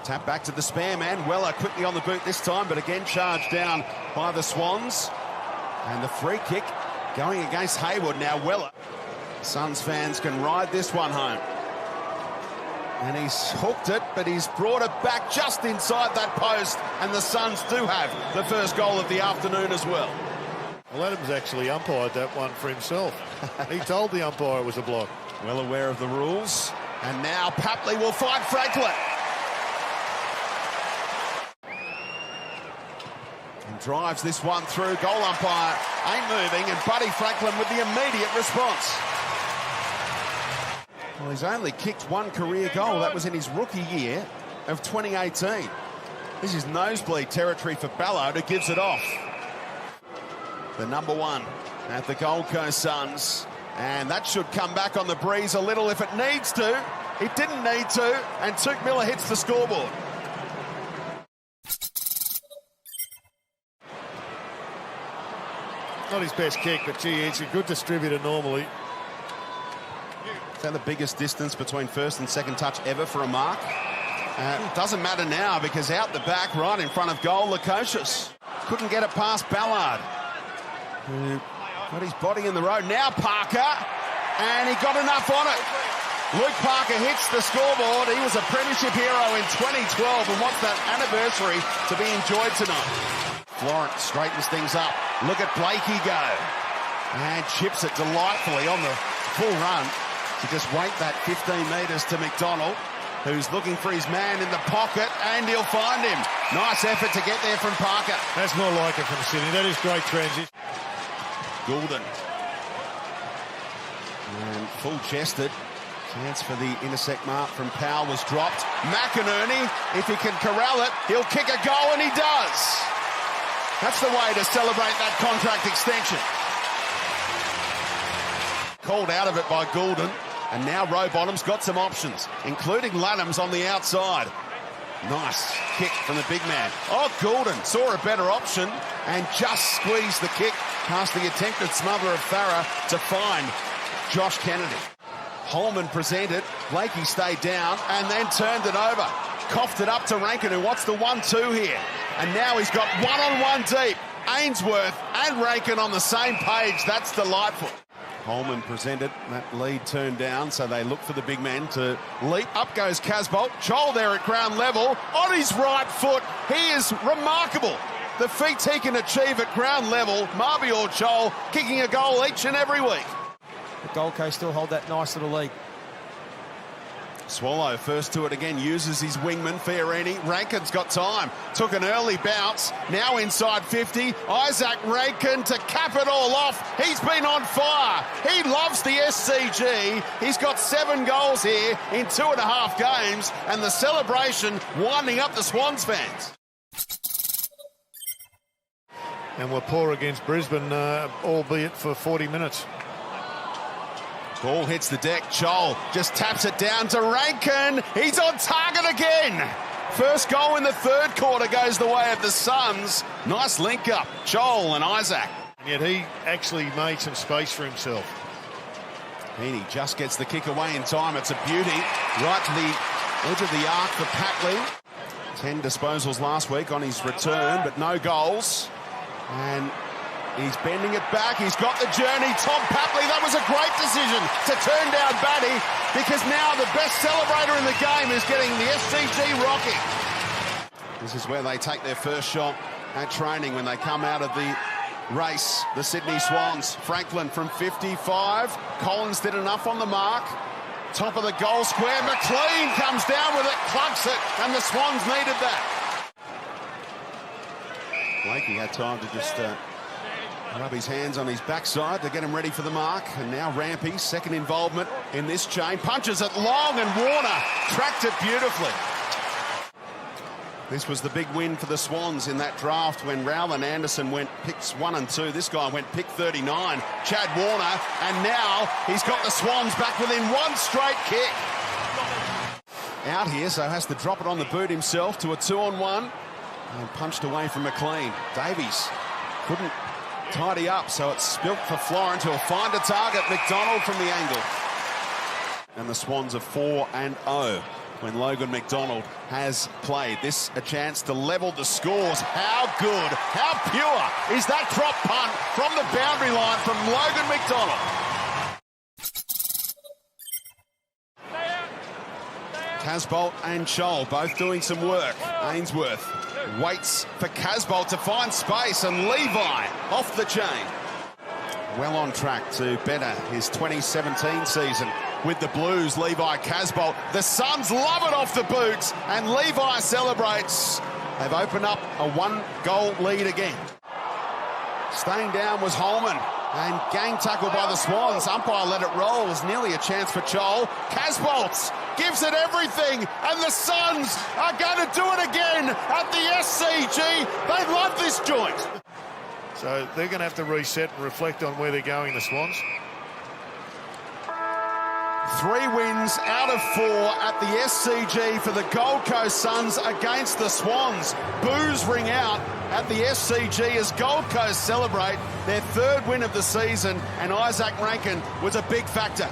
Tap back to the spare man. Weller quickly on the boot this time, but again charged down by the Swans. And the free kick going against Hayward. Now Weller. Suns fans can ride this one home. And he's hooked it, but he's brought it back just inside that post. And the Suns do have the first goal of the afternoon as well. Well, Adams actually umpired that one for himself. He told the umpire it was a block. Well aware of the rules. And now Papley will find Franklin. And drives this one through. Goal umpire ain't moving, and Buddy Franklin with the immediate response. Well, he's only kicked one career goal. That was in his rookie year of 2018. This is nosebleed territory for Ballard, who gives it off. The number one at the Gold Coast Suns. And that should come back on the breeze a little if it needs to. It didn't need to, and Tuke Miller hits the scoreboard. Not his best kick, but gee, he's a good distributor normally. Is that the biggest distance between first and second touch ever for a mark? Doesn't matter now, because out the back, right in front of goal, Lukosius couldn't get it past Ballard, who got his body in the road. Now Parker, and he got enough on it. Luke Parker hits the scoreboard. He was a premiership hero in 2012 and wants that anniversary to be enjoyed tonight. Florent straightens things up. Look at Blakey go. And chips it delightfully on the full run to just wait that 15 metres to McDonald, who's looking for his man in the pocket, and he'll find him. Nice effort to get there from Parker. That's not like it from Sydney. That is great transition. Goulden. And full-chested. Chance for the intersect mark from Powell was dropped. McInerney, if he can corral it, he'll kick a goal, and he does. That's the way to celebrate that contract extension. Called out of it by Goulden, and now Rowbottom's got some options, including Lannams on the outside. Nice kick from the big man. Oh, Goulden saw a better option and just squeezed the kick past the attempted smother of Farah to find Josh Kennedy. Holman presented, Blakey stayed down and then turned it over. Coughed it up to Rankin, who wants the 1-2 here. And now he's got one-on-one deep. Ainsworth and Rankin on the same page. That's delightful. Holman presented, that lead turned down, so they look for the big man to leap. Up goes Casbolt. Joel there at ground level on his right foot. He is remarkable. The feats he can achieve at ground level. Marby or Joel kicking a goal each and every week. The Gold Coast still hold that nice little lead. Swallow first to it again, uses his wingman, Fiorini. Rankin's got time, took an early bounce, now inside 50. Isaac Rankin to cap it all off. He's been on fire. He loves the SCG. He's got 7 goals here in 2.5 games, and the celebration winding up the Swans fans. And we're poor against Brisbane, albeit for 40 minutes. Ball hits the deck. Joel just taps it down to Rankin. He's on target again. First goal in the third quarter goes the way of the Suns. Nice link up, Joel and Isaac. And yet he actually made some space for himself. Heaney just gets the kick away in time. It's a beauty. Right to the edge of the arc for Papley. 10 disposals last week on his return, but no goals. And he's bending it back. He's got the journey. Tom Papley, that was a great decision to turn down Batty, because now the best celebrator in the game is getting the SCG rocking. This is where they take their first shot at training when they come out of the race, the Sydney Swans. Franklin from 55. Collins did enough on the mark. Top of the goal square. McLean comes down with it, clunks it, and the Swans needed that. Blakey had time to just rub his hands on his backside to get him ready for the mark. And now Rampy, second involvement in this chain, punches it long, and Warner tracked it beautifully. This was the big win for the Swans in that draft when Rowland Anderson went picks 1 and 2. This guy went pick 39, Chad Warner, and now he's got the Swans back within 1 straight kick. Out here, so has to drop it on the boot himself to a 2-on-1, and punched away from McLean. Davies couldn't tidy up, so it's spilt for Florent, who'll find a target. McDonald from the angle. And the Swans are 4-0 when Logan McDonald has played. This a chance to level the scores. How good, how pure is that drop punt from the boundary line from Logan McDonald? Casbolt and Scholl both doing some work. Ainsworth waits for Casbolt to find space, and Levi off the chain. Well on track to better his 2017 season with the Blues, Levi Casbolt. The Suns love it off the boots, and Levi celebrates. They've opened up a one-goal lead again. Staying down was Holman, and gang tackle by the Swans. Umpire let it roll. It was nearly a chance for Joel. Casbolt gives it everything, and the Suns are going to do it again at the SCG. They love this joint. So they're going to have to reset and reflect on where they're going, the Swans. 3 wins out of 4 at the SCG for the Gold Coast Suns against the Swans. Boos ring out at the SCG as Gold Coast celebrate their 3rd win of the season, and Isaac Rankin was a big factor.